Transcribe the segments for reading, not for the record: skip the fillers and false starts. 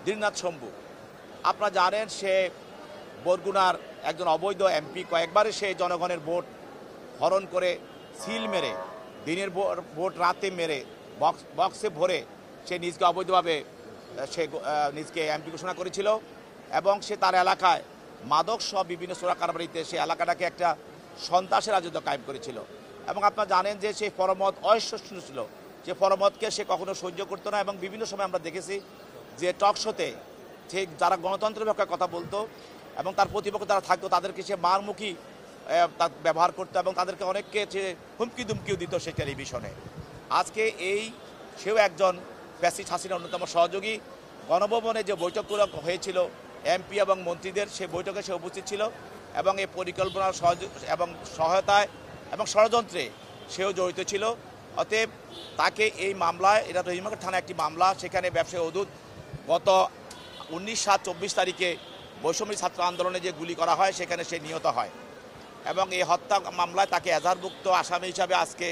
দীননাথ শম্ভু। আপনারা জানেন সে বরগুনার একজন অবৈধ এমপি, কয়েকবারে সে জনগণের ভোট হরণ করে সিল মেরে, দিনের ভোট রাতে মেরে বক্সে ভরে সে নিজকে অবৈধভাবে সে নিজকে এমপি ঘোষণা করেছিল এবং সে তার এলাকায় মাদক সহ বিভিন্ন চোরা কারবারিতে সে এলাকাটাকে একটা সন্ত্রাসের রাজত্ব কায়েম করেছিল। এবং আপনারা জানেন যে সে পরমত অসহিষ্ণু ছিল, যে পরমতকে সে কখনো সহ্য করতো না। এবং বিভিন্ন সময় আমরা দেখেছি যে টক শোতে ঠিক যারা গণতন্ত্রের পক্ষে কথা বলতো এবং তার প্রতিপক্ষ যারা থাকতো তাদেরকে সে মারমুখী ব্যবহার করতো এবং তাদেরকে অনেককে সে হুমকি দুমকিও দিত সে টেলিভিশনে। আজকে সেও একজন ফ্যাসিস্ট হাসিনার অন্যতম সহযোগী। গণভবনে যে বৈঠকগুলো হয়েছিল এমপি এবং মন্ত্রীদের, সেই বৈঠকে সে উপস্থিত ছিল এবং এই পরিকল্পনার এবং সহায়তায় এবং ষড়যন্ত্রে সেও জড়িত ছিল। অতএব তাকে এই মামলায়, এটা রহিমাবাদ থানা একটি মামলা, সেখানে ব্যবসায়ী অদূত গত 19/7/24 তারিখে বৈষম্য ছাত্র আন্দোলনে যে গুলি করা হয় সেখানে সে নিহত হয় এবং এই হত্যা মামলায় তাকে এজাহারভুক্ত আসামি হিসাবে আজকে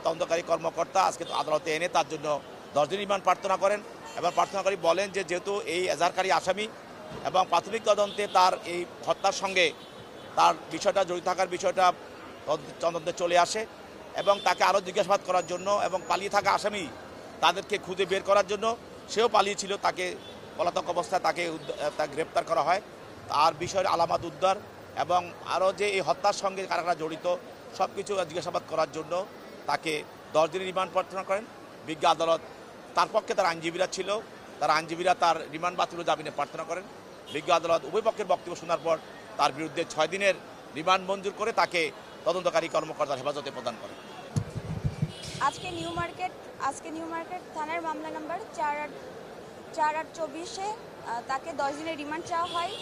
তদন্তকারী কর্মকর্তা আজকে আদালতে এনে তার জন্য 10 দিন রিমান্ড প্রার্থনা করেন এবং প্রার্থনাকারী বলেন যে যেহেতু এই এজাহারকারী আসামি এবং প্রাথমিক তদন্তে তার এই হত্যার সঙ্গে তার বিষয়টা জড়িত থাকার বিষয়টা তদন্তে চলে আসে এবং তাকে আরও জিজ্ঞাসাবাদ করার জন্য এবং পালিয়ে থাকা আসামি তাদেরকে খুঁজে বের করার জন্য, সেও পালিয়েছিল, তাকে পলাতক অবস্থায় তাকে গ্রেপ্তার করা হয়। তার বিষয়ের আলামত উদ্ধার এবং আরও যে এই হত্যার সঙ্গে কারা কারা জড়িত সব কিছু জিজ্ঞাসাবাদ করার জন্য তাকে 10 দিনের রিমান্ড প্রার্থনা করেন বিজ্ঞ আদালত। তার পক্ষে তার আইনজীবীরা ছিল, তার আইনজীবীরা তার রিমান্ড বাতিল জামিনে প্রার্থনা করেন। বিজ্ঞ আদালত উভয় পক্ষের বক্তব্য শোনার পর তার বিরুদ্ধে 6 দিনের রিমান্ড মঞ্জুর করে তাকে তদন্তকারী কর্মকর্তার হেফাজতে প্রদান করেন। আজকে নিউ মার্কেট থানার মামলা নাম্বার 4824-এ তাকে 10 দিনের রিমান্ড চাওয়া হয়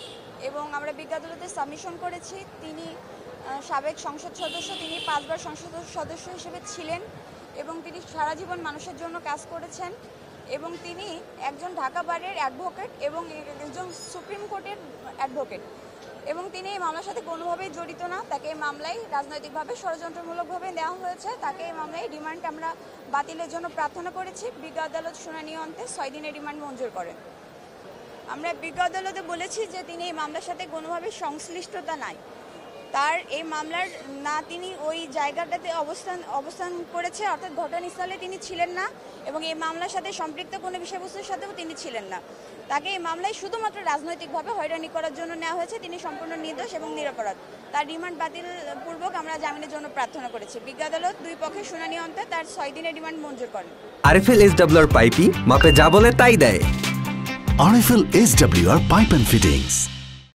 এবং আমরা বিজ্ঞ আদালতে সাবমিশন করেছি। তিনি সাবেক সংসদ সদস্য, তিনি 5 বার সংসদ সদস্য হিসেবে ছিলেন এবং তিনি সারা জীবন মানুষের জন্য কাজ করেছেন এবং তিনি একজন ঢাকা বারের অ্যাডভোকেট এবং একজন সুপ্রিম কোর্টের অ্যাডভোকেট এবং তিনি এই মামলার সাথে কোনোভাবেই জড়িত না। তাকে এই মামলায় রাজনৈতিকভাবে ষড়যন্ত্রমূলকভাবে নেওয়া হয়েছে। তাকে এই মামলায় রিমান্ড আমরা বাতিলের জন্য প্রার্থনা করেছি। বিজ্ঞ আদালত শুনানি অন্তে 6 দিনের রিমান্ড মঞ্জুর করেন। আমরা বিজ্ঞ আদালতে বলেছি যে তিনি এই মামলার সাথে কোনোভাবে সংশ্লিষ্টতা নাই, তার এই মামলার না তিনি ওই জায়গাটাতে অবস্থান করেছে, অর্থাৎ ঘটনাস্থলে তিনি ছিলেন না এবং এই মামলার সাথে সম্পৃক্ত কোনো বিষয়বস্তুর সাথেও তিনি ছিলেন না। তাকে এই মামলায় শুধুমাত্র রাজনৈতিকভাবে হয়রানি করার জন্য নেওয়া হয়েছে। তিনি সম্পূর্ণ নির্দোষ এবং নিরপরাধ। তার রিমান্ড বাতিল পূর্বক আমরা জামিনের জন্য প্রার্থনা করেছি। বিজ্ঞ আদালত 2 পক্ষের শুনানি অন্তে তার 6 দিনের রিমান্ড মঞ্জুর করেন। আরএফএল এসডব্লিউআর পাইপি মাপে যা বলে তাই দেয়। RFL SWR pipe and fittings.